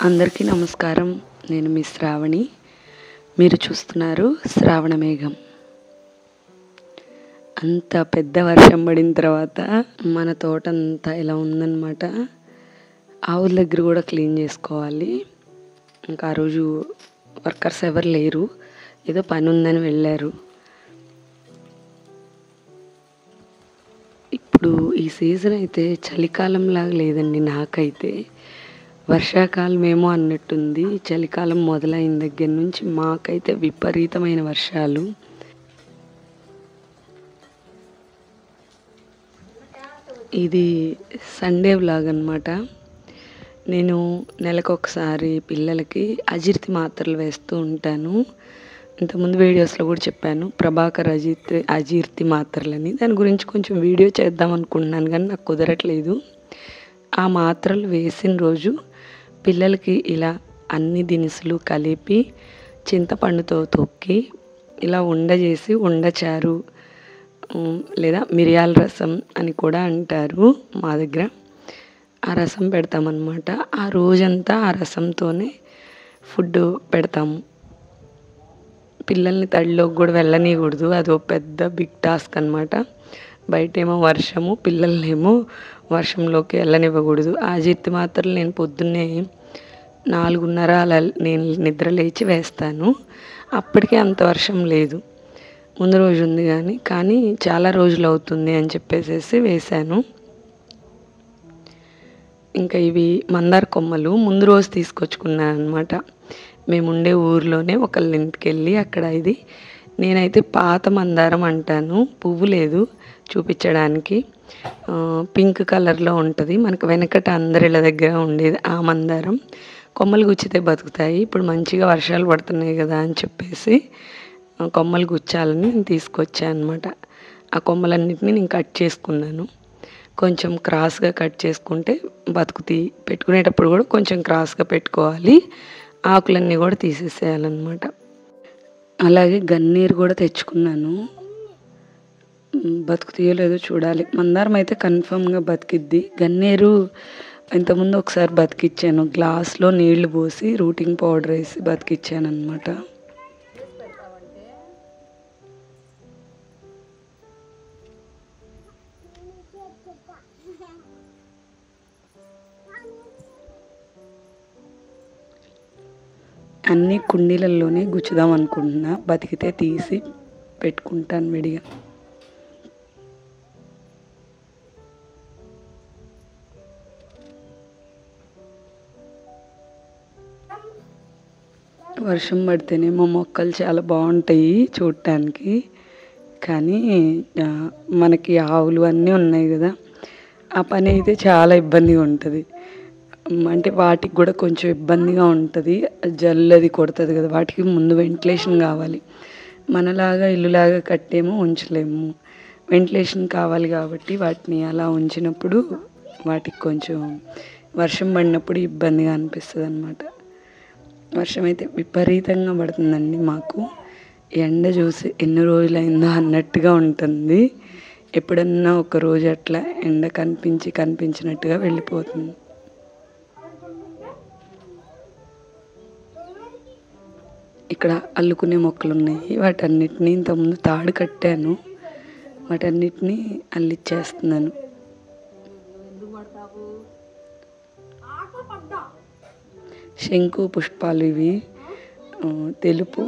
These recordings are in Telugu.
అందరికీ నమస్కారం. నేను మీ శ్రావణి. మీరు చూస్తున్నారు శ్రావణ మేఘం. అంత పెద్ద వర్షం పడిన తర్వాత మన తోట అంతా ఇలా ఉందన్నమాట. ఆవుల దగ్గర కూడా క్లీన్ చేసుకోవాలి. ఇంకా ఆ రోజు వర్కర్స్ ఎవరు లేరు, ఏదో పని ఉందని వెళ్ళారు. ఇప్పుడు ఈ సీజన్ అయితే చలికాలంలాగా లేదండి. నాకైతే వర్షాకాలం ఏమో అన్నట్టుంది. చలికాలం మొదలైన దగ్గర నుంచి మాకైతే విపరీతమైన వర్షాలు. ఇది సండే వ్లాగ్ అన్నమాట. నేను నెలకొకసారి పిల్లలకి అజీర్తి మాత్రలు వేస్తూ ఉంటాను. ఇంతకుముందు వీడియోస్లో కూడా చెప్పాను, ప్రభాకర్ అజీర్తి మాత్రలని. దాని గురించి కొంచెం వీడియో చేద్దాం అనుకుంటున్నాను కానీ నాకు కుదరట్లేదు. ఆ మాత్రలు వేసిన రోజు పిల్లలకి ఇలా అన్ని దినుసులు కలిపి చింతపండుతో తొక్కి ఇలా చేసి ఉండచారు లేదా మిరియాల రసం అని కూడా అంటారు మా దగ్గర. ఆ రసం పెడతామన్నమాట. ఆ రోజంతా ఆ రసంతోనే ఫుడ్ పెడతాము. పిల్లల్ని తడిలోకి కూడా వెళ్ళనీయకూడదు, అదో పెద్ద బిగ్ టాస్క్ అన్నమాట. బయటేమో వర్షము, పిల్లల్నేమో వర్షంలోకి వెళ్ళనివ్వకూడదు. ఆ జీర్తి మాత్రలు నేను పొద్దున్నే 4:30 అలా నేను నిద్ర లేచి వేస్తాను. అప్పటికే అంత వర్షం లేదు, ముందు రోజు ఉంది కానీ చాలా రోజులు అవుతుంది అని చెప్పేసి వేశాను. ఇంకా ఇవి మందార కొమ్మలు ముందు రోజు తీసుకొచ్చుకున్నాను అనమాట. మేముండే ఊర్లోనే ఒకళ్ళ ఇంటికి వెళ్ళి అక్కడ ఇది నేనైతే పాత మందారం అంటాను, పువ్వు లేదు చూపించడానికి. పింక్ కలర్లో ఉంటుంది, మనకు వెనకట అందరిళ్ళ దగ్గర ఉండేది ఆ మందారం. కొమ్మలు గుచ్చితే బతుకుతాయి. ఇప్పుడు మంచిగా వర్షాలు పడుతున్నాయి కదా అని చెప్పేసి కొమ్మలు గుచ్చాలని నేను తీసుకొచ్చాను అనమాట. ఆ కొమ్మలన్నింటినీ నేను కట్ చేసుకున్నాను. కొంచెం క్రాస్గా కట్ చేసుకుంటే బతుకుతాయి. పెట్టుకునేటప్పుడు కూడా కొంచెం క్రాస్గా పెట్టుకోవాలి. ఆకులన్నీ కూడా తీసేసేయాలన్నమాట. అలాగే గన్నేరు కూడా తెచ్చుకున్నాను. బతుకుతాయో లేదో చూడాలి. మందారం అయితే కన్ఫామ్గా బతికిద్ది. గన్నేరు ఇంతకుముందు ఒకసారి బతికిచ్చాను, గ్లాస్లో నీళ్లు పోసి రూటింగ్ పౌడర్ వేసి బతికిచ్చాను అనమాట. అన్నీ కుండీలలోనే గుచ్చుదాం అనుకుంటున్నా, బతికితే తీసి పెట్టుకుంటాను విడిగా. వర్షం పడితేనేమో మొక్కలు చాలా బాగుంటాయి చూడటానికి. కానీ మనకి ఆవులు అన్నీ ఉన్నాయి కదా, ఆ పని అయితే చాలా ఇబ్బందిగా ఉంటుంది. అంటే వాటికి కూడా కొంచెం ఇబ్బందిగా ఉంటుంది. జల్లది కొడుతుంది కదా, వాటికి ముందు వెంటిలేషన్ కావాలి. మనలాగా ఇల్లులాగా కట్టేమో ఉంచలేము, వెంటిలేషన్ కావాలి. కాబట్టి వాటిని అలా ఉంచినప్పుడు వాటికి కొంచెం వర్షం పడినప్పుడు ఇబ్బందిగా అనిపిస్తుంది అన్నమాట. వర్షం అయితే విపరీతంగా పడుతుందండి మాకు. ఎండ చూసి ఎన్ని రోజులైందో అన్నట్టుగా ఉంటుంది. ఎప్పుడన్నా ఒక రోజు అట్లా ఎండ కనిపించినట్టుగా వెళ్ళిపోతుంది. ఇక్కడ అల్లుకునే మొక్కలు ఉన్నాయి, వాటన్నిటినీ ఇంతకుముందు తాడు కట్టాను, వాటన్నిటినీ అల్లిచ్చేస్తున్నాను. శంకు పుష్పాలు ఇవి, తెలుపు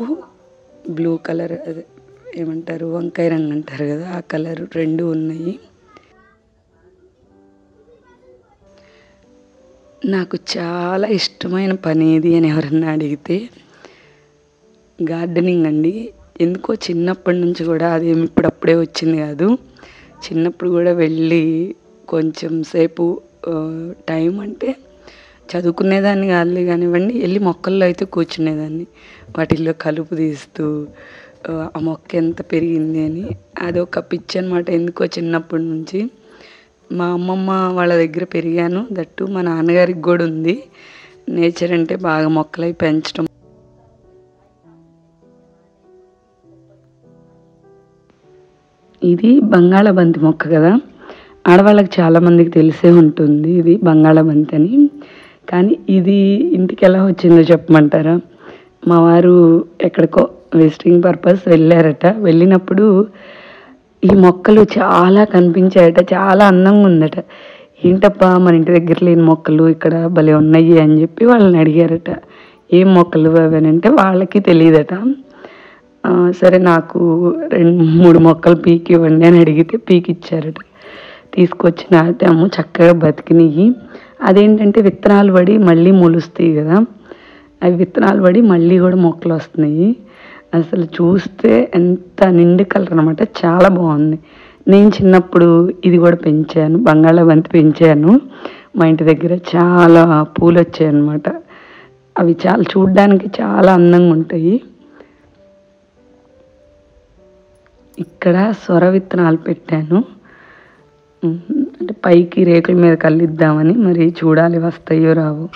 బ్లూ కలర్, అదే ఏమంటారు వంకాయ రంగు అంటారు కదా, ఆ కలర్ రెండు ఉన్నాయి. నాకు చాలా ఇష్టమైన పని ఏది అని ఎవరన్నా అడిగితే గార్డెనింగ్ అండి. ఎందుకో చిన్నప్పటి నుంచి కూడా, అదేమి ఇప్పుడప్పుడే వచ్చింది కాదు, చిన్నప్పుడు కూడా వెళ్ళి కొంచెం సేపు టైం అంటే చదువుకునేదాన్ని కాదులే కానివ్వండి, వెళ్ళి మొక్కల్లో అయితే కూర్చునేదాన్ని, వాటిల్లో కలుపు తీస్తూ ఆ మొక్క ఎంత పెరిగింది అని. అదొక పిచ్చి అనమాట ఎందుకో చిన్నప్పటి నుంచి. మా అమ్మమ్మ వాళ్ళ దగ్గర పెరిగాను, దట్టు మా నాన్నగారికి కూడా ఉంది నేచర్ అంటే బాగా మొక్కలై పెంచడం. ఇది బంగాళాబంతి మొక్క కదా, ఆడవాళ్ళకి చాలామందికి తెలిసే ఉంటుంది ఇది బంగాళాబంతి అని. కానీ ఇది ఇంటికి ఎలా వచ్చిందో చెప్పమంటారా? మా వారు ఎక్కడికో విజిటింగ్ పర్పస్ వెళ్ళారట. వెళ్ళినప్పుడు ఈ మొక్కలు చాలా కనిపించాయట, చాలా అందంగా ఉందట. ఏంటబ్బా మన ఇంటి దగ్గర లేని మొక్కలు ఇక్కడ భలే ఉన్నాయి అని చెప్పి వాళ్ళని అడిగారట. ఏం మొక్కలు అవి అని అంటే వాళ్ళకి తెలియదట. సరే నాకు 2-3 మొక్కలు పీకి ఇవ్వండి అని అడిగితే పీకి ఇచ్చారట. తీసుకొచ్చి నాటాము, చక్కగా బతికినాయి. అదేంటంటే విత్తనాలు పడి మళ్ళీ మొలుస్తాయి కదా, అవి విత్తనాలు పడి మళ్ళీ కూడా మొక్కలు వస్తున్నాయి. అసలు చూస్తే ఎంత నిండు కలర్ అనమాట, చాలా బాగుంది. నేను చిన్నప్పుడు ఇది కూడా పెంచాను, బంగాళాబంతి పెంచాను. మా ఇంటి దగ్గర చాలా పూలు వచ్చాయి అన్నమాట. అవి చాలా చూడ్డానికి చాలా అందంగా ఉంటాయి. ఇక్కడ సొర విత్తనాలు పెట్టాను, అంటే పైకి రేకుల మీద కల్లిద్దామని. మరి చూడాలి వస్తాయో రావు.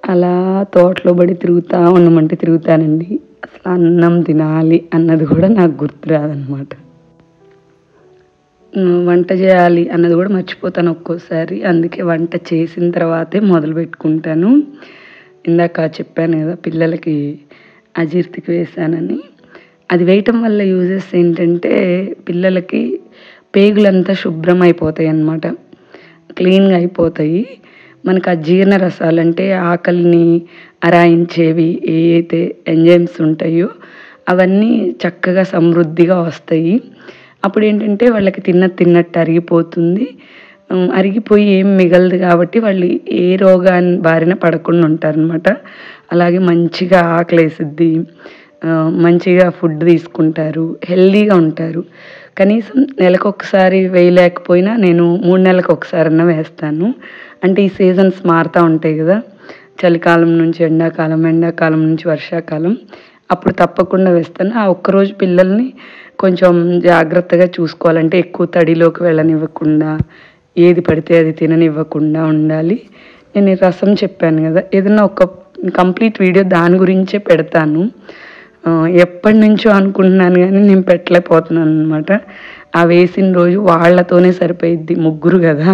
అలా తోటలో పడి తిరుగుతూ ఉండమంటే తిరుగుతానండి. అసలు అన్నం తినాలి అన్నది కూడా నాకు గుర్తురాదనమాట. వంట చేయాలి అన్నది కూడా మర్చిపోతాను ఒక్కోసారి. అందుకే వంట చేసిన తర్వాతే మొదలు పెట్టుకుంటాను. ఇందాక చెప్పాను కదా పిల్లలకి అజీర్తికి వేసానని. అది వేయటం వల్ల యూజెస్ ఏంటంటే పిల్లలకి పేగులంతా శుభ్రం అయిపోతాయి అన్నమాట, క్లీన్గా అయిపోతాయి. మనకు ఆ జీర్ణ రసాలు అంటే ఆకలిని అరాయించేవి ఏవైతే ఎంజైమ్స్ ఉంటాయో అవన్నీ చక్కగా సమృద్ధిగా వస్తాయి. అప్పుడు ఏంటంటే వాళ్ళకి తిన్నట్టు అరిగిపోతుంది. అరిగిపోయి ఏం మిగలదు కాబట్టి వాళ్ళు ఏ రోగాన్ని బారిన పడకుండా ఉంటారనమాట. అలాగే మంచిగా ఆకలేసిద్ది, మంచిగా ఫుడ్ తీసుకుంటారు, హెల్దీగా ఉంటారు. కనీసం నెలకొకసారి వేయలేకపోయినా నేను 3 నెలలకు ఒకసారన్నా వేస్తాను. అంటే ఈ సీజన్స్ మారుతూ ఉంటాయి కదా, చలికాలం నుంచి ఎండాకాలం, ఎండాకాలం నుంచి వర్షాకాలం. అప్పుడు తప్పకుండా వేస్తాను. ఆ ఒక్కరోజు పిల్లల్ని కొంచెం జాగ్రత్తగా చూసుకోవాలంటే ఎక్కువ తడిలోకి వెళ్ళనివ్వకుండా, ఏది పడితే అది తిననివ్వకుండా ఉండాలి. నేను ఈ రసం చెప్పాను కదా, ఏదైనా ఒక కంప్లీట్ వీడియో దాని గురించే పెడతాను. ఎప్పటి నుంచో అనుకుంటున్నాను కానీ నేను పెట్టలేకపోతున్నాను అనమాట. ఆ వేసిన రోజు వాళ్ళతోనే సరిపోయిద్ది, ముగ్గురు కదా,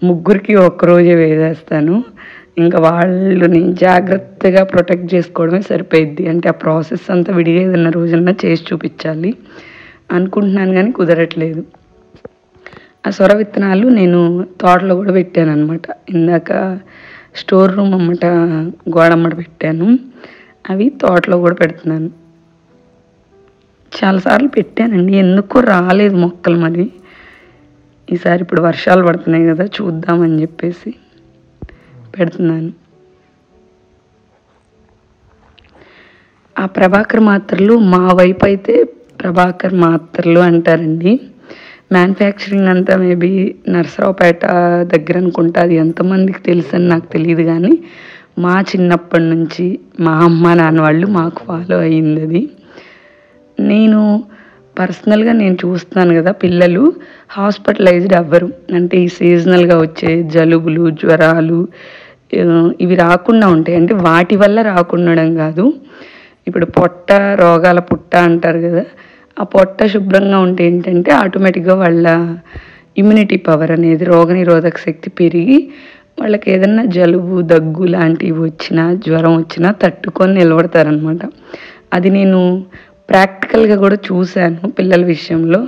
ముగ్గురికి ఒక్కరోజే వేసేస్తాను. ఇంకా వాళ్ళని జాగ్రత్తగా ప్రొటెక్ట్ చేసుకోవడమే సరిపోయిద్ది. అంటే ఆ ప్రాసెస్ అంతా విడిగా ఏదన్నా రోజన్నా చేసి చూపించాలి అనుకుంటున్నాను కానీ కుదరట్లేదు. ఆ సొర విత్తనాలు నేను తోటలో కూడా పెట్టాను అనమాట. ఇందాక స్టోర్ రూమ్ అమ్మట గోడమ్మట పెట్టాను, అవి తోటలో కూడా పెడుతున్నాను. చాలాసార్లు పెట్టానండి, ఎందుకో రాలేదు మొక్కలు. మరి ఈసారి ఇప్పుడు వర్షాలు పడుతున్నాయి కదా, చూద్దామని చెప్పేసి పెడుతున్నాను. ఆ ప్రభాకర్ మాత్రలు మా వైపు అయితే ప్రభాకర్ మాత్రలు అంటారండి. మ్యానుఫ్యాక్చరింగ్ అంతా మేబీ నరసరావుపేట దగ్గర అనుకుంటా. అది ఎంతమందికి తెలుసు అని నాకు తెలియదు కానీ మా చిన్నప్పటి నుంచి మా అమ్మ నాన్న వాళ్ళు మాకు ఫాలో అయ్యింది అది. నేను పర్సనల్గా నేను చూస్తున్నాను కదా, పిల్లలు హాస్పిటలైజ్డ్ అవ్వరు. అంటే ఈ సీజనల్గా వచ్చే జలుబులు, జ్వరాలు ఇవి రాకుండా ఉంటాయి. అంటే వాటి వల్ల రాకుండా కాదు, ఇప్పుడు పొట్ట రోగాల పుట్ట అంటారు కదా, ఆ పొట్ట శుభ్రంగా ఉంటే ఏంటంటే ఆటోమేటిక్గా వాళ్ళ ఇమ్యూనిటీ పవర్ అనేది, రోగనిరోధక శక్తి పెరిగి వాళ్ళకి ఏదన్నా జలుబు దగ్గు లాంటివి వచ్చినా జ్వరం వచ్చినా తట్టుకొని నిలబడతారనమాట. అది నేను ప్రాక్టికల్గా కూడా చూశాను పిల్లల విషయంలో.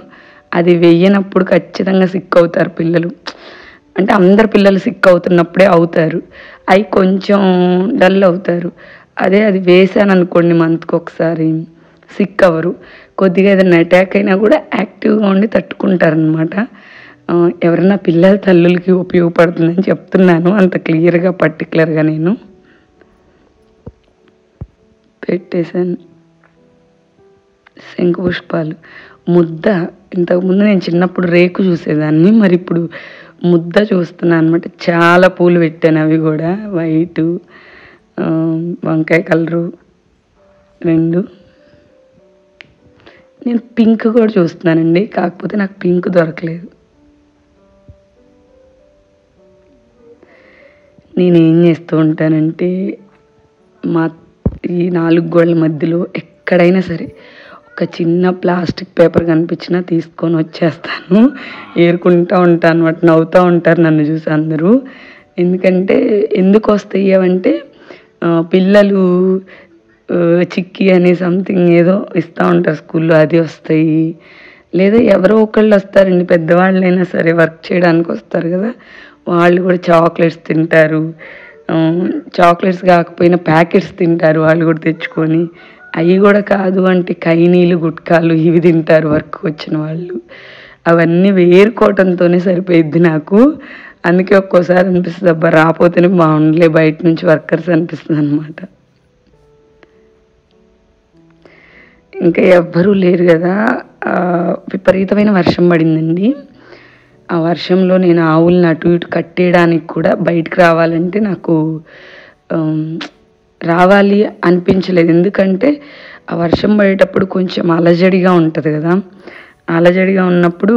అది వెయ్యనప్పుడు ఖచ్చితంగా సిక్ అవుతారు పిల్లలు. అంటే అందరు పిల్లలు సిక్ అవుతున్నప్పుడే అవుతారు, అవి కొంచెం డల్ అవుతారు. అదే అది వేసాను అనుకోండి మంత్కి ఒకసారి, సిక్ అవ్వరు. కొద్దిగా ఏదైనా అటాక్ అయినా కూడా యాక్టివ్గా ఉండి తట్టుకుంటారనమాట. ఎవరైనా పిల్లల తల్లులకి ఉపయోగపడుతుందని చెప్తున్నాను, అంత క్లియర్గా పర్టికులర్గా నేను పెట్టేశాను. శంకు పుష్పాలు ముద్ద, ఇంతకుముందు నేను చిన్నప్పుడు రేకు చూసేదాన్ని, మరి ఇప్పుడు ముద్ద చూస్తున్నాను అనమాట. చాలా పూలు పెట్టాను, అవి కూడా వైటు, వంకాయ కలరు 2. నేను పింక్ కూడా చూస్తున్నానండి, కాకపోతే నాకు పింక్ దొరకలేదు. నేనేం చేస్తూ ఉంటానంటే మా ఈ 4 గోడల మధ్యలో ఎక్కడైనా సరే ఒక చిన్న ప్లాస్టిక్ పేపర్ కనిపించినా తీసుకొని వచ్చేస్తాను. ఏరుకుంటూ ఉంటాను అన్నమాట. నవ్వుతూ ఉంటారు నన్ను చూసి అందరూ. ఎందుకంటే ఎందుకు వస్తాయి అవంటే పిల్లలు చిక్కీ అని సంథింగ్ ఏదో ఇస్తూ ఉంటారు స్కూల్లో, అది వస్తాయి. లేదా ఎవరో ఒకళ్ళు వస్తారండి, పెద్దవాళ్ళైనా సరే వర్క్ చేయడానికి వస్తారు కదా, వాళ్ళు కూడా చాక్లెట్స్ తింటారు. చాక్లెట్స్ కాకపోయినా ప్యాకెట్స్ తింటారు వాళ్ళు కూడా తెచ్చుకొని. అవి కూడా కాదు అంటే కైనీలు గుట్కాలు ఇవి తింటారు వర్క్ వచ్చిన వాళ్ళు. అవన్నీ వేరుకోవటంతోనే సరిపోయిద్ది నాకు. అందుకే ఒక్కోసారి అనిపిస్తుంది అబ్బా రాపోతేనే బాగుండలే బయట నుంచి వర్కర్స్ అనిపిస్తుంది అనమాట. ఇంకా ఎవ్వరూ లేరు కదా. విపరీతమైన వర్షం పడిందండి. ఆ వర్షంలో నేను ఆవులను అటు ఇటు కట్టేయడానికి కూడా బయటకు రావాలంటే నాకు రావాలి అనిపించలేదు. ఎందుకంటే ఆ వర్షం పడేటప్పుడు కొంచెం అలజడిగా ఉంటుంది కదా. అలజడిగా ఉన్నప్పుడు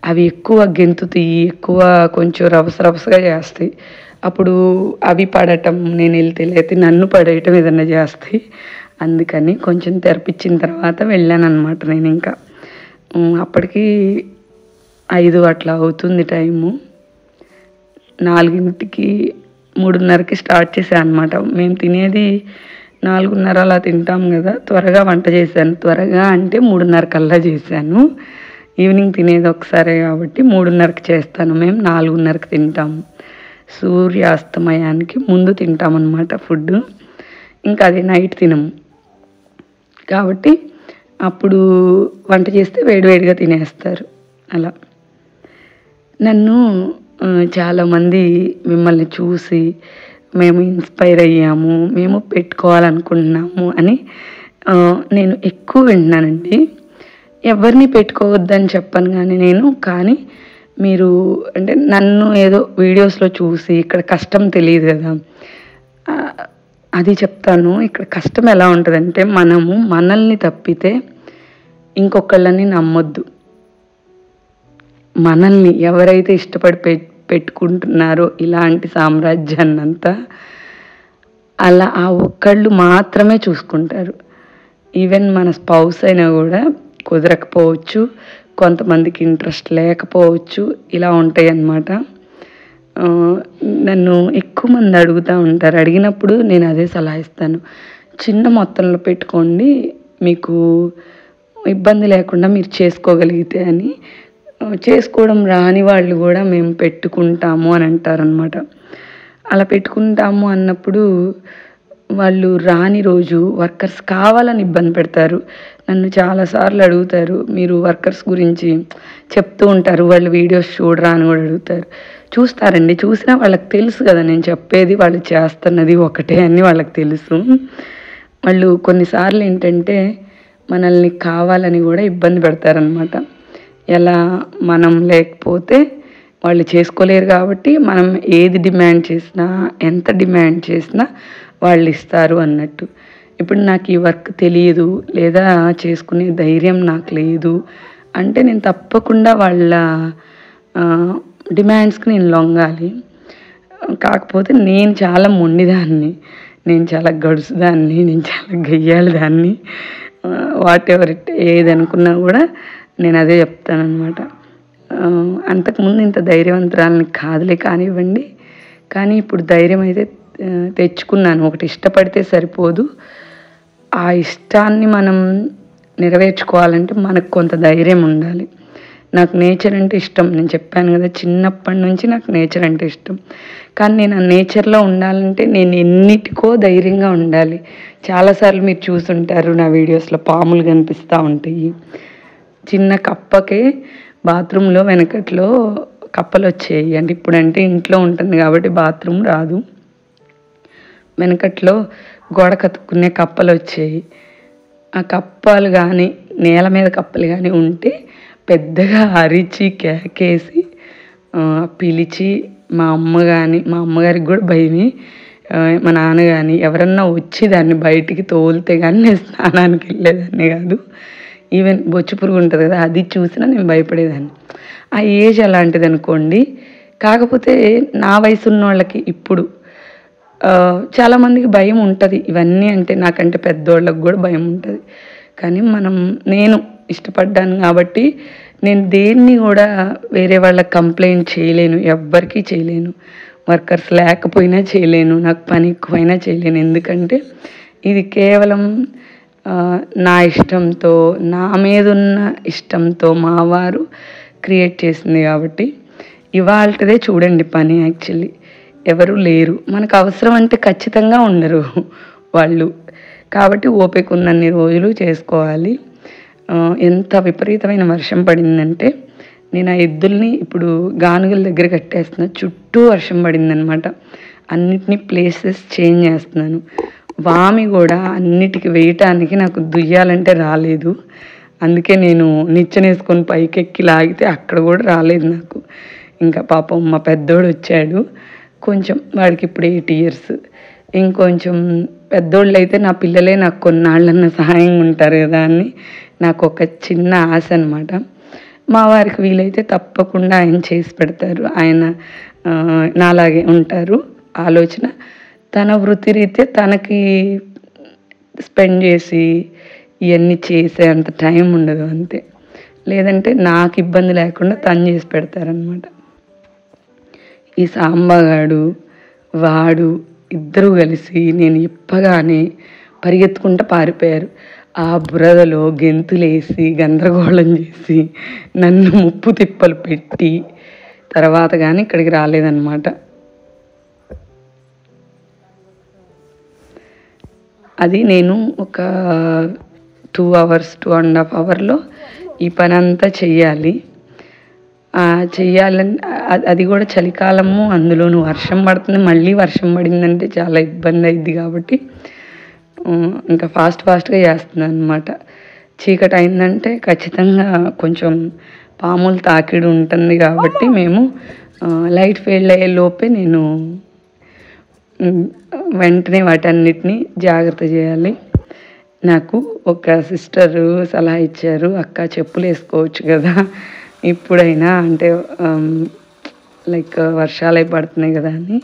అవి ఎక్కువ గెంతుతాయి, ఎక్కువ కొంచెం రవసరవసగా చేస్తాయి. అప్పుడు అవి పడటం, నేను వెళ్తే లేకపోతే నన్ను పడేయటం ఏదన్నా చేస్తాయి. అందుకని కొంచెం తెరపించిన తర్వాత వెళ్ళాను అనమాట. నేను ఇంకా అప్పటికి 5 అట్లా అవుతుంది టైము. 4కి 3:30కి స్టార్ట్ చేశాను అనమాట. మేము తినేది 4:30 అలా తింటాం కదా. త్వరగా వంట చేశాను. త్వరగా అంటే 3:30 కల్లా చేశాను. ఈవినింగ్ తినేది ఒకసారి కాబట్టి 3:30కి చేస్తాను. మేము 4:30కి తింటాము. సూర్యాస్తమయానికి ముందు తింటామన్నమాట ఫుడ్. ఇంకా అది నైట్ తినము కాబట్టి అప్పుడు వంట చేస్తే వేడివేడిగా తినేస్తారు. అలా నన్ను చాలామంది మిమ్మల్ని చూసి మేము ఇన్స్పైర్ అయ్యాము, మేము పెట్టుకోవాలనుకుంటున్నాము అని నేను ఎక్కువ వింటున్నానండి. ఎవరిని పెట్టుకోవద్దని చెప్పను కానీ మీరు అంటే నన్ను ఏదో వీడియోస్లో చూసి ఇక్కడ కష్టం తెలియదు కదా, అది చెప్తాను. ఇక్కడ కష్టం ఎలా ఉంటుందంటే మనము మనల్ని తప్పితే ఇంకొకళ్ళని నమ్మొద్దు. మనల్ని ఎవరైతే ఇష్టపడి పెట్టుకుంటున్నారో ఇలాంటి సామ్రాజ్యాన్నంతా అలా ఆ ఒక్కళ్ళు మాత్రమే చూసుకుంటారు. ఈవెన్ మన స్పౌస్ అయినా కూడా కుదరకపోవచ్చు, కొంతమందికి ఇంట్రెస్ట్ లేకపోవచ్చు, ఇలా ఉంటాయి అన్నమాట. నన్ను ఎక్కువ మంది అడుగుతూ ఉంటారు. అడిగినప్పుడు నేను అదే సలహా ఇస్తాను. చిన్న మొత్తంలో పెట్టుకోండి, మీకు ఇబ్బంది లేకుండా మీరు చేసుకోగలిగితే అని. చేసుకోవడం రాని వాళ్ళు కూడా మేము పెట్టుకుంటాము అని అంటారనమాట. అలా పెట్టుకుంటాము అన్నప్పుడు వాళ్ళు రాని రోజు వర్కర్స్ కావాలని ఇబ్బంది పెడతారు. నన్ను చాలాసార్లు అడుగుతారు, మీరు వర్కర్స్ గురించి చెప్తూ ఉంటారు, వాళ్ళు వీడియోస్ చూడరా అని కూడా అడుగుతారు. చూస్తారండి, చూసినా వాళ్ళకి తెలుసు కదా నేను చెప్పేది వాళ్ళు చేస్తున్నది ఒకటే అని వాళ్ళకి తెలుసు. వాళ్ళు కొన్నిసార్లు ఏంటంటే మనల్ని కావాలని కూడా ఇబ్బంది పెడతారనమాట. ఎలా, మనం లేకపోతే వాళ్ళు చేసుకోలేరు కాబట్టి మనం ఏది డిమాండ్ చేసినా, ఎంత డిమాండ్ చేసినా వాళ్ళు ఇస్తారు అన్నట్టు. ఇప్పుడు నాకు ఈ వర్క్ తెలియదు లేదా చేసుకునే ధైర్యం నాకు లేదు అంటే నేను తప్పకుండా వాళ్ళ డిమాండ్స్కి నేను లొంగాలి. కాకపోతే నేను చాలా మొండిదాన్ని, నేను చాలా గడుసుదాన్ని, నేను చాలా గయ్యాళిదాన్ని. వాట్ ఎవర్ ఇట్ ఏది అనుకున్నా కూడా నేను అదే చెప్తానన్నమాట. అంతకుముందు ఇంత ధైర్యవంతురాలని కాదులే కానివ్వండి, కానీ ఇప్పుడు ధైర్యం అయితే తెచ్చుకున్నాను. ఒకటి ఇష్టపడితే సరిపోదు, ఆ ఇష్టాన్ని మనం నెరవేర్చుకోవాలంటే మనకు కొంత ధైర్యం ఉండాలి. నాకు నేచర్ అంటే ఇష్టం, నేను చెప్పాను కదా చిన్నప్పటి నుంచి నాకు నేచర్ అంటే ఇష్టం. కానీ నేను ఆ నేచర్లో ఉండాలంటే నేను ఎన్నిటికో ధైర్యంగా ఉండాలి. చాలాసార్లు మీరు చూసుంటారు నా వీడియోస్లో పాములు కనిపిస్తూ ఉంటాయి. చిన్న కప్పకే బాత్రూంలో వెనకట్లో కప్పలు వచ్చాయి. అంటే ఇప్పుడంటే ఇంట్లో ఉంటుంది కాబట్టి బాత్రూమ్ రాదు, వెనకట్లో గోడ కతుక్కునే కప్పలు వచ్చాయి. ఆ కప్పలు కానీ నేల మీద కప్పలు కానీ ఉంటే పెద్దగా అరిచి కేకేసి పిలిచి మా అమ్మగారికి కూడా భయమే, మా నాన్న కానీ ఎవరన్నా వచ్చి దాన్ని బయటికి తోలితే కానీ నేను స్నానానికి వెళ్ళేదాన్ని కాదు. ఈవెన్ బొచ్చు పురుగు ఉంటుంది కదా, అది చూసినా నేను భయపడేదాన్ని. ఆ ఏజ్ అలాంటిది అనుకోండి. కాకపోతే నా వయసు ఉన్న వాళ్ళకి ఇప్పుడు చాలామందికి భయం ఉంటుంది ఇవన్నీ అంటే, నాకంటే పెద్దోళ్ళకి కూడా భయం ఉంటుంది. కానీ నేను ఇష్టపడ్డాను కాబట్టి నేను దేన్ని కూడా వేరే వాళ్ళకి కంప్లైంట్ చేయలేను, ఎవ్వరికీ చేయలేను. వర్కర్స్ లేకపోయినా చేయలేను, నాకు పని ఎక్కువైనా చేయలేను. ఎందుకంటే ఇది కేవలం నా ఇష్టంతో, నా మీద ఉన్న ఇష్టంతో మా వారు క్రియేట్ చేసింది కాబట్టి. ఇవాళదే చూడండి పని, యాక్చువల్లీ ఎవరు లేరు, మనకు అవసరం అంటే ఖచ్చితంగా ఉండరు వాళ్ళు. కాబట్టి ఓపిక ఉన్నన్ని రోజులు చేసుకోవాలి. ఎంత విపరీతమైన వర్షం పడిందంటే నేను ఆ ఎద్దుల్ని ఇప్పుడు గానుగల దగ్గర కట్టేస్తున్నా, చుట్టూ వర్షం పడిందనమాట. అన్నిటినీ ప్లేసెస్ చేంజ్ చేస్తున్నాను. వామి కూడా అన్నిటికి వేయటానికి నాకు దుయ్యాలంటే రాలేదు. అందుకే నేను నిచ్చెనేసుకొని పైకెక్కి లాగితే అక్కడ కూడా రాలేదు నాకు. ఇంకా పాపం మా పెద్దోడు వచ్చాడు, కొంచెం వాడికి ఇప్పుడు 8 years. ఇంకొంచెం పెద్దోళ్ళు అయితే నా పిల్లలే నాకు కొన్నాళ్ళన్న సహాయంగా ఉంటారు కదా అని నాకు ఒక చిన్న ఆశ అనమాట. మా వారికి వీలైతే తప్పకుండా ఆయన చేసి పెడతారు. ఆయన నాలాగే ఉంటారు ఆలోచన. తన వృత్తిరీత్యా తనకి స్పెండ్ చేసి ఇవన్నీ చేసే అంత టైం ఉండదు అంతే. లేదంటే నాకు ఇబ్బంది లేకుండా తను చేసి పెడతారనమాట. ఈ సాంబగాడు వాడు ఇద్దరు కలిసి నేను ఇప్పగానే పరిగెత్తుకుంటూ పారిపోయారు. ఆ బురదలో గెంతులేసి గందరగోళం చేసి నన్ను ముప్పు తిప్పలు పెట్టి తర్వాత కానీ ఇక్కడికి రాలేదన్నమాట. అది నేను ఒక 2 hours 2.5 hours ఈ పని అంతా చెయ్యాలి. చెయ్యాలని అది కూడా చలికాలము, అందులోనూ వర్షం పడుతుంది. మళ్ళీ వర్షం పడిందంటే చాలా ఇబ్బంది అయింది కాబట్టి ఇంకా ఫాస్ట్గా చేస్తున్నాను అనమాట. చీకటి అయిందంటే ఖచ్చితంగా కొంచెం పాములు తాకిడి ఉంటుంది కాబట్టి మేము లైట్ ఫెయిల్ అయ్యే లోపే నేను వెంటనే వాటన్నిటిని జాగ్రత్త చేయాలి. నాకు ఒక సిస్టరు సలహా ఇచ్చారు, అక్క చెప్పులు వేసుకోవచ్చు కదా ఇప్పుడైనా, అంటే లైక్ వర్షాలు అయి పడుతున్నాయి కదా అని.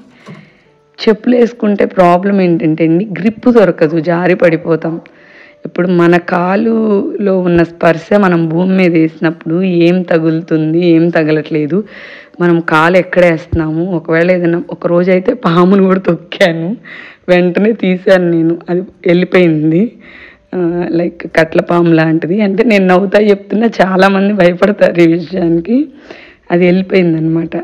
చెప్పులు వేసుకుంటే ప్రాబ్లం ఏంటంటే అండి, గ్రిప్ దొరకదు, జారి పడిపోతాం. ఇప్పుడు మన కాలులో ఉన్న స్పర్శ మనం భూమి మీద వేసినప్పుడు ఏం తగులుతుంది, ఏం తగలట్లేదు, మనం కాలు ఎక్కడ వేస్తున్నాము. ఒకవేళ ఏదైనా ఒకరోజు అయితే పాములు కూడా తొక్కాను, వెంటనే తీశాను నేను, అది వెళ్ళిపోయింది. లైక్ కట్ల పాము లాంటిది. అంటే నేను నవ్వుతా చెప్తున్నా, చాలామంది భయపడతారు ఈ విషయానికి. అది వెళ్ళిపోయింది అనమాట.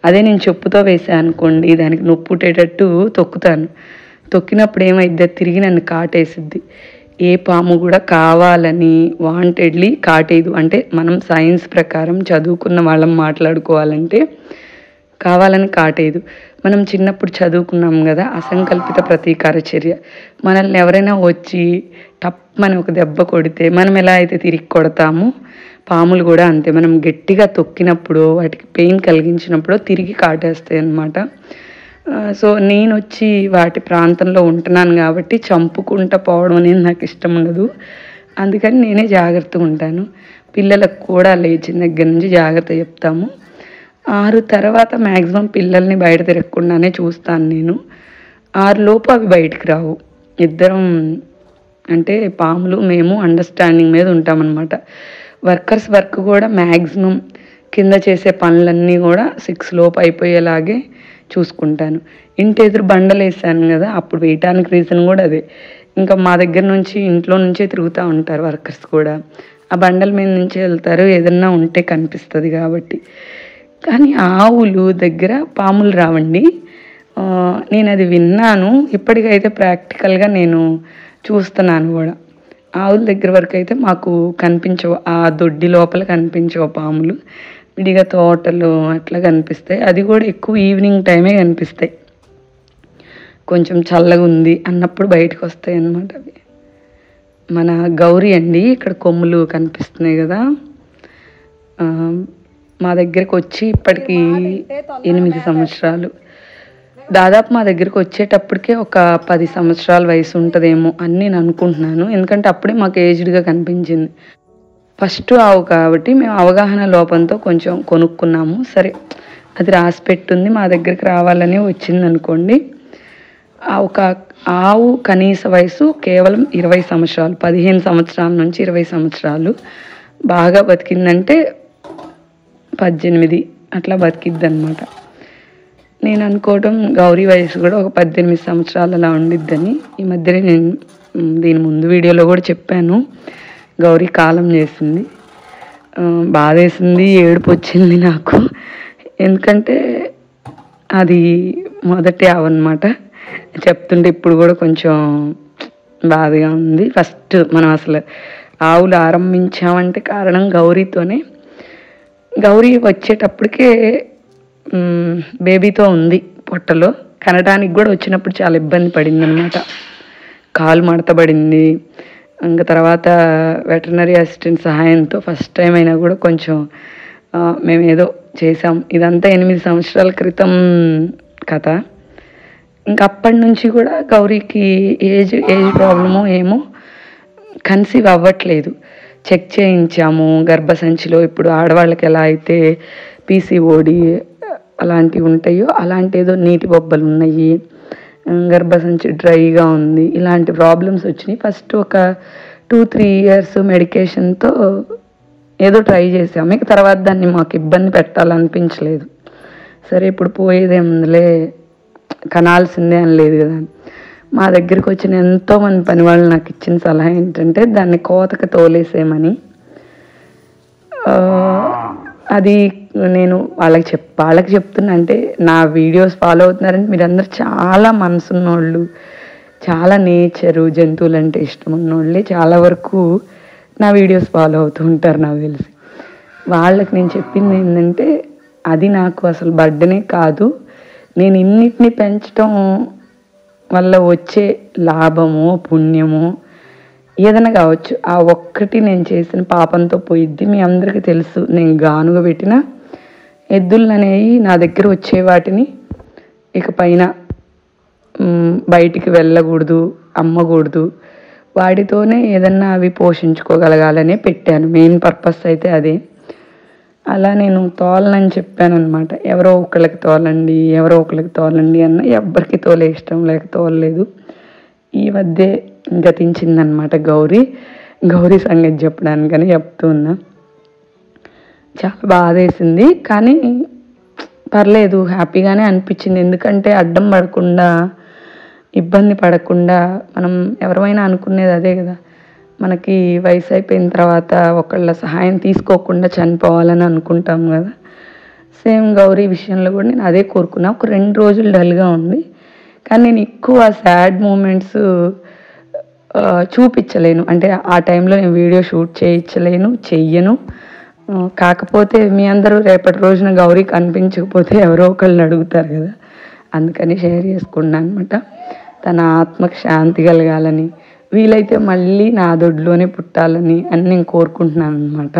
అదే నేను చెప్పుతో వేసాను అనుకోండి, దానికి నొప్పి పుట్టేటట్టు తొక్కుతాను. తొక్కినప్పుడు ఏమైద్ది, తిరిగి నన్ను కాటేసిద్ది. ఏ పాము కూడా కావాలని వాంటెడ్లీ కాటేదు. అంటే మనం సైన్స్ ప్రకారం చదువుకున్న వాళ్ళం మాట్లాడుకోవాలంటే కావాలని కాటేదు. మనం చిన్నప్పుడు చదువుకున్నాం కదా, అసంకల్పిత ప్రతీకార చర్య. మనల్ని ఎవరైనా వచ్చి టప్మని ఒక దెబ్బ కొడితే మనం ఎలా అయితే తిరిగి కొడతామో, పాములు కూడా అంతే. మనం గట్టిగా తొక్కినప్పుడు, వాటికి పెయిన్ కలిగించినప్పుడు తిరిగి కాటేస్తాయి అన్నమాట. సో నేను వచ్చి వాటి ప్రాంతంలో ఉంటున్నాను కాబట్టి చంపుకుంటూ పోవడం అనేది నాకు ఇష్టం ఉండదు. అందుకని నేనే జాగ్రత్తగా ఉంటాను. పిల్లలకు కూడా లేచిన దగ్గర నుంచి జాగ్రత్త చెప్తాము. 6 తర్వాత మ్యాక్సిమం పిల్లల్ని బయట తిరగకుండానే చూస్తాను నేను. 6 లోపు అవి బయటికి రావు. ఇద్దరం అంటే పాములు మేము అండర్స్టాండింగ్ మీద ఉంటామన్నమాట. వర్కర్స్ వర్క్ కూడా మ్యాక్సిమం కింద చేసే పనులన్నీ కూడా 6 లోపు అయిపోయేలాగే చూసుకుంటాను. ఇంటి ఎదురు బండలు వేసాను కదా, అప్పుడు వేయటానికి రీజన్ కూడా అదే. ఇంకా మా దగ్గర నుంచి ఇంట్లో నుంచే తిరుగుతూ ఉంటారు వర్కర్స్ కూడా, ఆ బండల మీద నుంచి వెళ్తారు, ఏదన్నా ఉంటే కనిపిస్తుంది కాబట్టి. కానీ ఆవులు దగ్గర పాములు రావండి. నేను అది విన్నాను, ఇప్పటికైతే ప్రాక్టికల్గా నేను చూస్తున్నాను కూడా. ఆవుల దగ్గర వరకు అయితే మాకు కనిపించవు, ఆ దొడ్డి లోపల కనిపించవు పాములు. విడిగా తోటలు అట్లా కనిపిస్తాయి. అది కూడా ఎక్కువ ఈవినింగ్ టైమే కనిపిస్తాయి. కొంచెం చల్లగా ఉంది అన్నప్పుడు బయటకు వస్తాయి అన్నమాట అవి. మన గౌరీ అండి, ఇక్కడ కొమ్ములు కనిపిస్తున్నాయి కదా, మా దగ్గరికి వచ్చి ఇప్పటికి 8 సంవత్సరాలు. దాదాపు మా దగ్గరికి వచ్చేటప్పటికే ఒక 10 సంవత్సరాల వయసు ఉంటుందేమో అని నేను అనుకుంటున్నాను. ఎందుకంటే అప్పుడే మాకు ఏజ్డ్గా కనిపించింది. ఫస్ట్ ఆవు కాబట్టి మేము అవగాహన లోపంతో కొంచెం కొనుక్కున్నాము. సరే అది రాసి పెట్టుంది, మా దగ్గరికి రావాలని వచ్చింది అనుకోండి. ఒక ఆవు కనీస వయసు కేవలం 20 సంవత్సరాలు, 15 సంవత్సరాల నుంచి 20 సంవత్సరాలు. బాగా బతికిందంటే 18 అట్లా బతికిద్ది అనమాట. నేను అనుకోవడం గౌరీ వయసు కూడా ఒక 18 సంవత్సరాలు అలా ఉండిద్దని. ఈ మధ్యనే నేను దీని ముందు వీడియోలో కూడా చెప్పాను, గౌరీ కాలం చేసింది. బాధేసింది, ఏడుపు వచ్చింది నాకు. ఎందుకంటే అది మొదటి ఆవు అనమాట. చెప్తుంటే ఇప్పుడు కూడా కొంచెం బాధగా ఉంది. ఫస్ట్ మనం అసలు ఆవులు ఆరంభించామంటే కారణం గౌరీతోనే. గౌరీ వచ్చేటప్పటికే బేబీతో ఉంది పొట్టలో. కనడానికి కూడా వచ్చినప్పుడు చాలా ఇబ్బంది పడింది అనమాట. కాలు మడతబడింది. ఇంకా తర్వాత వెటర్నరీ అసిస్టెంట్ సహాయంతో ఫస్ట్ టైం అయినా కూడా కొంచెం మేము ఏదో చేసాం. ఇదంతా 8 సంవత్సరాల క్రితం కథ. ఇంకా అప్పటి నుంచి కూడా గౌరీకి ఏజ్ ప్రాబ్లమో ఏమో కన్సీవ్ అవ్వట్లేదు. చెక్ చేయించాము గర్భసంచిలో. ఇప్పుడు ఆడవాళ్ళకి ఎలా అయితే పీసీఓడి అలాంటివి ఉంటాయో అలాంటి ఏదో నీటి బొబ్బలు ఉన్నాయి, గర్భసంచి డ్రైగా ఉంది, ఇలాంటి ప్రాబ్లమ్స్ వచ్చినాయి. ఫస్ట్ ఒక 2-3 ఇయర్స్ మెడికేషన్తో ఏదో ట్రై చేసాము. ఇక తర్వాత దాన్ని మాకు ఇబ్బంది పెట్టాలనిపించలేదు. సరే ఇప్పుడు పోయేదేముందిలే, కనాల్సిందే అని లేదు కదా. మా దగ్గరికి వచ్చిన ఎంతోమంది పని వాళ్ళు నాకు ఇచ్చిన సలహా ఏంటంటే దాన్ని కోతకు తోలేసేయమని. అది నేను వాళ్ళకి చెప్తున్నా. అంటే నా వీడియోస్ ఫాలో అవుతున్నారంటే మీరందరూ చాలా మనసున్నోళ్ళు, చాలా నేచరు, జంతువులు అంటే ఇష్టం ఉన్నోళ్ళే చాలా వరకు నా వీడియోస్ ఫాలో అవుతూ ఉంటారు నాకు తెలిసి. వాళ్ళకి నేను చెప్పింది ఏంటంటే అది నాకు అసలు బర్డనే కాదు. నేను ఇన్నిటిని పెంచడం వల్ల వచ్చే లాభమో పుణ్యమో ఏదైనా కావచ్చు, ఆ ఒక్కటి నేను చేసిన పాపంతో పోయిద్ది. మీ అందరికీ తెలుసు, నేను గానుగ పెట్టిన ఎద్దులు అనేవి నా దగ్గర వచ్చే వాటిని ఇక పైన బయటికి వెళ్ళకూడదు, అమ్మకూడదు. వాటితోనే ఏదన్నా అవి పోషించుకోగలగాలనే పెట్టాను. మెయిన్ పర్పస్ అయితే అదే. అలా నేను తోలనని చెప్పాను అనమాట. ఎవరో ఒకళ్ళకి తోలండి అన్న. ఎవ్వరికి తోలే ఇష్టం లేక తోలలేదు. ఈ మధ్య గతించిందనమాట గౌరీ సంగతి చెప్పడానికని చెప్తున్నా. చాలా బాధేసింది, కానీ పర్లేదు, హ్యాపీగానే అనిపించింది. ఎందుకంటే అడ్డం పడకుండా, ఇబ్బంది పడకుండా, మనం ఎవరైనా అనుకునేది అదే కదా, మనకి వయసు అయిపోయిన తర్వాత ఒకళ్ళ సహాయం తీసుకోకుండా చనిపోవాలని అనుకుంటాం కదా. సేమ్ గౌరీ విషయంలో కూడా నేను అదే కోరుకున్నా. ఒక 2 రోజులు డల్గా ఉంది, కానీ నేను ఎక్కువ సాడ్ మూమెంట్స్ చూపించలేను. అంటే ఆ టైంలో నేను వీడియో షూట్ చెయ్యను. కాకపోతే మీ అందరూ రేపటి రోజున గౌరీ కనిపించకపోతే ఎవరో ఒకళ్ళని అడుగుతారు కదా, అందుకని షేర్ చేసుకున్నాను అనమాట. తన ఆత్మకు శాంతి కలగాలని, వీలైతే మళ్ళీ నా దొడ్లోనే పుట్టాలని అని నేను కోరుకుంటున్నాను అనమాట.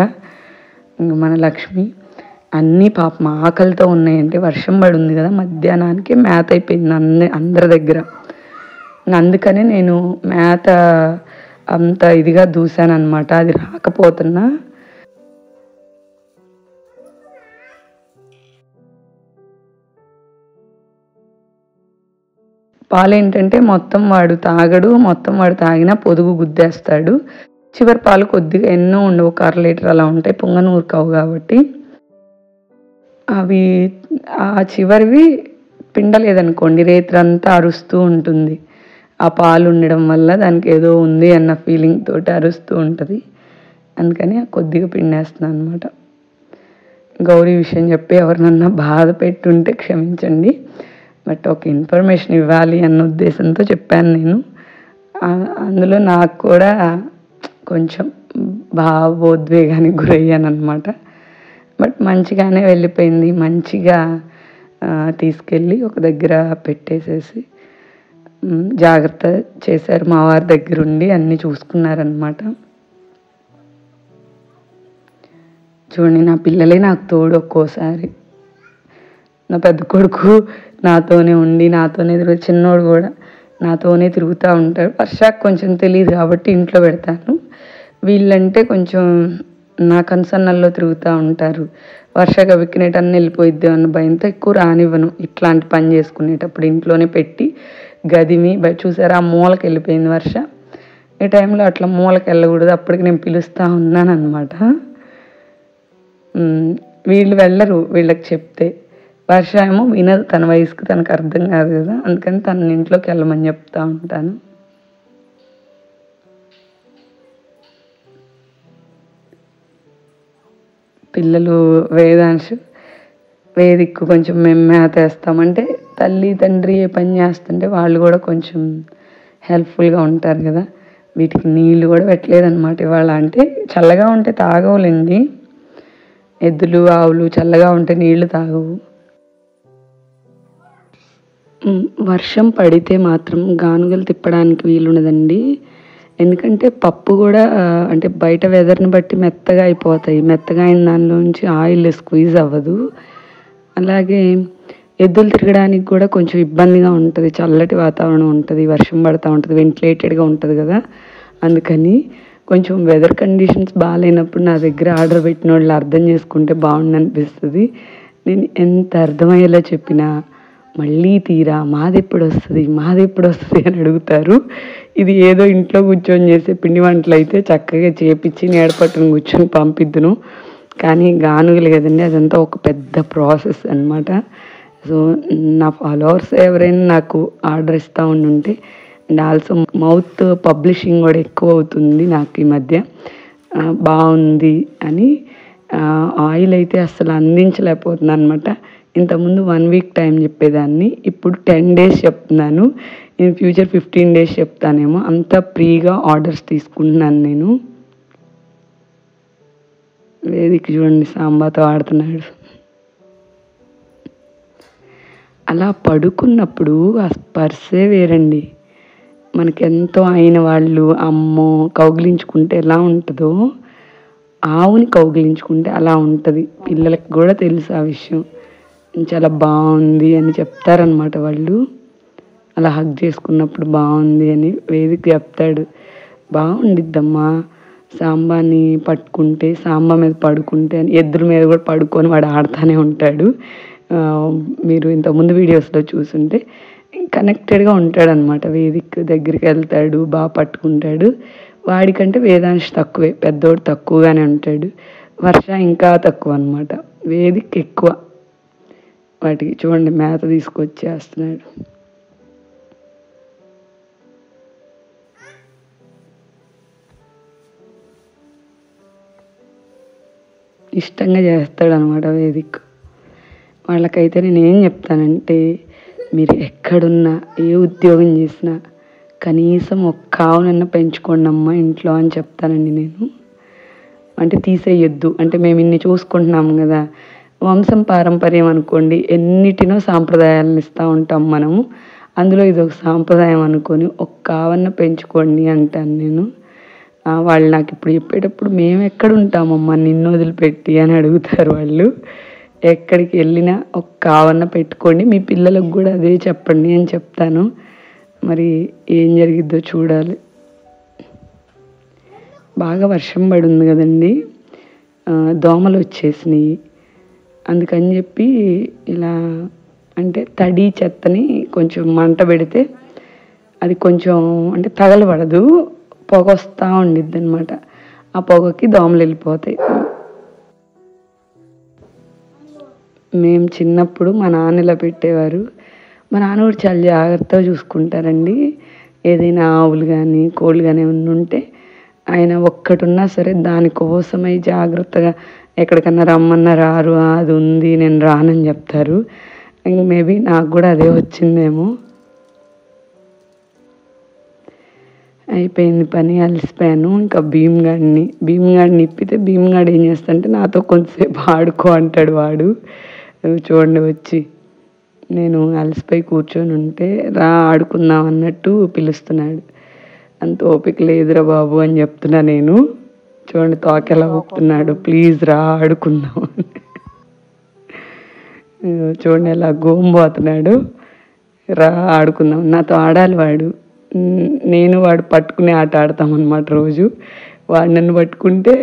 ఇంకా మన లక్ష్మి అన్నీ పాపం ఆకలితో ఉన్నాయంటే, వర్షం పడి ఉంది కదా, మధ్యాహ్నానికి మేత అయిపోయింది అందరి దగ్గర. అందుకని నేను మేత అంత ఇదిగా దూసాను అనమాట. అది రాకపోతున్నా పాలు ఏంటంటే మొత్తం వాడు తాగినా పొదుగు గుద్దేస్తాడు. చివరి పాలు కొద్దిగా ఎన్నో ఉండవు, 1/2 లీటర్ అలా ఉంటాయి, పొంగనూరు కావు కాబట్టి. అవి ఆ చివరివి పిండలేదనుకోండి, రేత్రంతా అరుస్తూ ఉంటుంది. ఆ పాలు ఉండడం వల్ల దానికి ఏదో ఉంది అన్న ఫీలింగ్ తోటి అరుస్తూ ఉంటుంది. అందుకని కొద్దిగా పిండేస్తున్నాను అనమాట. గౌరీ విషయం చెప్పి ఎవరినన్నా బాధ పెట్టుంటే క్షమించండి, బట్ ఒక ఇన్ఫర్మేషన్ ఇవ్వాలి అన్న ఉద్దేశంతో చెప్పాను నేను. అందులో నాకు కూడా కొంచెం భావోద్వేగానికి గురయ్యాను అనమాట. బట్ మంచిగానే వెళ్ళిపోయింది. మంచిగా తీసుకెళ్ళి ఒక దగ్గర పెట్టేసేసి జాగ్రత్త చేశారు. మా వారి దగ్గరుండి అన్నీ చూసుకున్నారనమాట. చూడండి, నా పిల్లలే నాకు తోడు. ఒక్కోసారి నా పెద్ద కొడుకు నాతోనే ఉండి నాతోనే చిన్నోడు కూడా నాతోనే తిరుగుతూ ఉంటాడు. వర్షాకు కొంచెం తెలియదు కాబట్టి ఇంట్లో పెడతాను. వీళ్ళంటే కొంచెం నా కన్సర్నల్లో తిరుగుతూ ఉంటారు. వర్షాక విక్కినేటన్నీ వెళ్ళిపోయిద్ది అన్న భయంతో ఎక్కువ రానివ్వను. ఇట్లాంటి పని చేసుకునేటప్పుడు ఇంట్లోనే పెట్టి గదిమి చూసారా ఆ మూలకి వెళ్ళిపోయింది వర్ష. ఈ టైంలో అట్లా మూలకి వెళ్ళకూడదు, అప్పటికి నేను పిలుస్తూ ఉన్నాను అనమాట. వీళ్ళు వెళ్ళరు, వీళ్ళకి చెప్తే. వర్ష ఏమో వినదు, తన వయసుకి తనకు అర్థం కాదు కదా, అందుకని తన ఇంట్లోకి వెళ్ళమని చెప్తా ఉంటాను. పిల్లలు వేదిక్కు కొంచెం మేము మేత వేస్తామంటే తల్లి తండ్రి ఏ పని చేస్తుంటే వాళ్ళు కూడా కొంచెం హెల్ప్ఫుల్గా ఉంటారు కదా. వీటికి నీళ్ళు కూడా పెట్టలేదన్నమాట ఇవాళ. అంటే చల్లగా ఉంటే తాగవులేండి, ఎద్దులు ఆవులు చల్లగా ఉంటే నీళ్లు తాగవు. వర్షం పడితే మాత్రం గానుగలు తిప్పడానికి వీలున్నదండి. ఎందుకంటే పప్పు కూడా అంటే బయట వెదర్ని బట్టి మెత్తగా అయిపోతాయి, మెత్తగా అయిన దానిలోంచి ఆయిల్ స్క్వీజ్ అవ్వదు. అలాగే ఎద్దులు తిరగడానికి కూడా కొంచెం ఇబ్బందిగా ఉంటుంది, చల్లటి వాతావరణం ఉంటుంది, వర్షం పడుతూ ఉంటుంది, వెంటిలేటెడ్గా ఉంటుంది కదా. అందుకని కొంచెం వెదర్ కండిషన్స్ బాగాలేనప్పుడు నా దగ్గర ఆర్డర్ పెట్టిన వాళ్ళు అర్థం చేసుకుంటే బాగుండు అనిపిస్తుంది. నేను ఎంత అర్థమయ్యేలా చెప్పినా మళ్ళీ తీరా మాది ఎప్పుడు వస్తుంది అని అడుగుతారు. ఇది ఏదో ఇంట్లో కూర్చొని చేసే పిండి వంటలు అయితే చక్కగా చేపించి నీడపట్టును కూర్చొని పంపిద్దును. కానీ గానుగలు కదండి, అదంతా ఒక పెద్ద ప్రాసెస్ అనమాట. సో నా ఫాలోవర్స్ ఎవరైనా నాకు ఆర్డర్ ఇస్తూ ఉంటే, అండ్ ఆల్సో మౌత్ పబ్లిషింగ్ కూడా ఎక్కువ అవుతుంది నాకు ఈ మధ్య. బాగుంది అని ఆయిల్ అయితే అసలు అందించలేకపోతున్నాను అనమాట. ఇంతకుముందు 1 వీక్ టైం చెప్పేదాన్ని, ఇప్పుడు 10 డేస్ చెప్తున్నాను. ఇన్ ఫ్యూచర్ 15 డేస్ చెప్తానేమో. అంత ఫ్రీగా ఆర్డర్స్ తీసుకుంటున్నాను నేను. వేదిక చూడండి సాంబాతో ఆడుతున్నాడు. అలా పడుకున్నప్పుడు ఆ స్పర్శే వేరండి. మనకెంతో అయిన వాళ్ళు అమ్మో కౌగిలించుకుంటే ఎలా ఉంటుందో, ఆవుని కౌగిలించుకుంటే అలా ఉంటుంది. పిల్లలకి కూడా తెలుసు ఆ విషయం. చాలా బాగుంది అని చెప్తారనమాట వాళ్ళు. అలా హగ్ చేసుకున్నప్పుడు బాగుంది అని వేదిక చెప్తాడు. బాగుండిద్దమ్మా సాంబాని పట్టుకుంటే, సాంబా మీద పడుకుంటే అని. ఎద్దుల మీద కూడా పడుకొని వాడు ఆడుతూనే ఉంటాడు. మీరు ఇంతకుముందు వీడియోస్లో చూసుంటే కనెక్టెడ్గా ఉంటాడనమాట. వేదిక దగ్గరికి వెళ్తాడు, బాగా పట్టుకుంటాడు. వాడికంటే వేదాంశ్ తక్కువే, పెద్దోడు తక్కువగానే ఉంటాడు. వర్ష ఇంకా తక్కువ అనమాట, వేదిక ఎక్కువ. వాటికి చూడండి మేత తీసుకొచ్చేస్తున్నాడు. ఇష్టంగా చేస్తాడు అనమాట వేదిక. వాళ్ళకైతే నేను ఏం చెప్తానంటే, మీరు ఎక్కడున్నా ఏ ఉద్యోగం చేసినా కనీసం ఒక్క ఆవునన్నా పెంచుకోండి అమ్మ ఇంట్లో అని చెప్తానండి నేను. అంటే తీసేయొద్దు, అంటే మేము ఇన్ని చూసుకుంటున్నాము కదా, వంశం పారంపర్యం అనుకోండి, ఎన్నిటినో సాంప్రదాయాలను ఇస్తూ ఉంటాం మనము. అందులో ఇది ఒక సాంప్రదాయం అనుకొని ఒక్క ఆవన్న పెంచుకోండి అంటాను నేను. వాళ్ళు నాకు ఇప్పుడు చెప్పేటప్పుడు మేము ఎక్కడ ఉంటామమ్మా నిన్ను వదిలిపెట్టి అని అడుగుతారు వాళ్ళు. ఎక్కడికి వెళ్ళినా ఒక్క ఆవన్న పెట్టుకోండి, మీ పిల్లలకు కూడా అదే చెప్పండి అని చెప్తాను. మరి ఏం జరిగిద్దో చూడాలి. బాగా వర్షం పడింది కదండి, దోమలు వచ్చేసినాయి. అందుకని చెప్పి ఇలా అంటే తడి చెత్తని కొంచెం మంట పెడితే అది కొంచెం అంటే తగలబడదు, పొగ వస్తూ ఉండిద్ది అనమాట. ఆ పొగకి దోమలు వెళ్ళిపోతాయి. మేము చిన్నప్పుడు మా నాన్న ఇలా పెట్టేవారు. మా నాన్న కూడా చాలా జాగ్రత్తగా చూసుకుంటారండి. ఏదైనా ఆవులు కానీ కోళ్ళు కానీ ఏమన్నా ఉంటే ఆయన ఒక్కటి ఉన్నా సరే దానికోసమై జాగ్రత్తగా ఎక్కడికన్నా రమ్మన్నా రారు. అది ఉంది నేను రానని చెప్తారు. ఇంక మేబీ నాకు కూడా అదే వచ్చిందేమో. అయిపోయింది పని, అలసిపోయాను. ఇంకా భీమ్గాడిని ఇప్పితే భీమ్గాడు ఏం చేస్తాడంటే నాతో కొంతసేపు ఆడుకో అంటాడు వాడు. చూడండి వచ్చి నేను అలసిపోయి కూర్చొని ఉంటే రా ఆడుకుందాం అన్నట్టు పిలుస్తున్నాడు. అంత ఓపిక లేదురా బాబు అని చెప్తున్నా నేను. చూడండి తోకెలా ఊపుతున్నాడు, ప్లీజ్ రా ఆడుకుందాం అని. చూడండి ఎలా గోంబోతున్నాడు. రా ఆడుకుందాం, నాతో ఆడాలి వాడు. నేను వాడు పట్టుకునే ఆట ఆడతామన్నమాట రోజు. వాడు నన్ను పట్టుకుంటే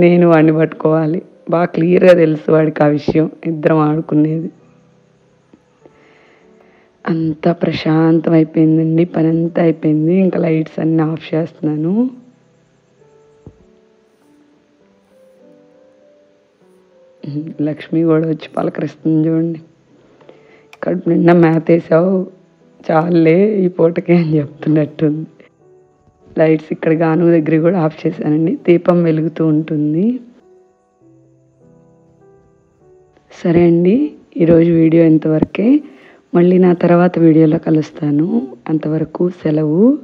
నేను వాడిని పట్టుకోవాలి. బాగా క్లియర్గా తెలుసు వాడికి ఆ విషయం, ఇద్దరం ఆడుకునేది. అంతా ప్రశాంతం అయిపోయిందండి. పని అంతా అయిపోయింది. ఇంకా లైట్స్ అన్నీ ఆఫ్ చేస్తున్నాను. లక్ష్మి కూడా వచ్చి పలకరిస్తుంది చూడండి. కడుపు నిండా మేత వేసావు చాలులే ఈ పూటకి అని చెప్తున్నట్టుంది. లైట్స్ ఇక్కడ గాను దగ్గర కూడా ఆఫ్ చేశానండి. దీపం వెలుగుతూ ఉంటుంది. సరే అండి, ఈరోజు వీడియో ఇంతవరకే. మళ్ళీ నా తర్వాత వీడియోలో కలుస్తాను. అంతవరకు సెలవు.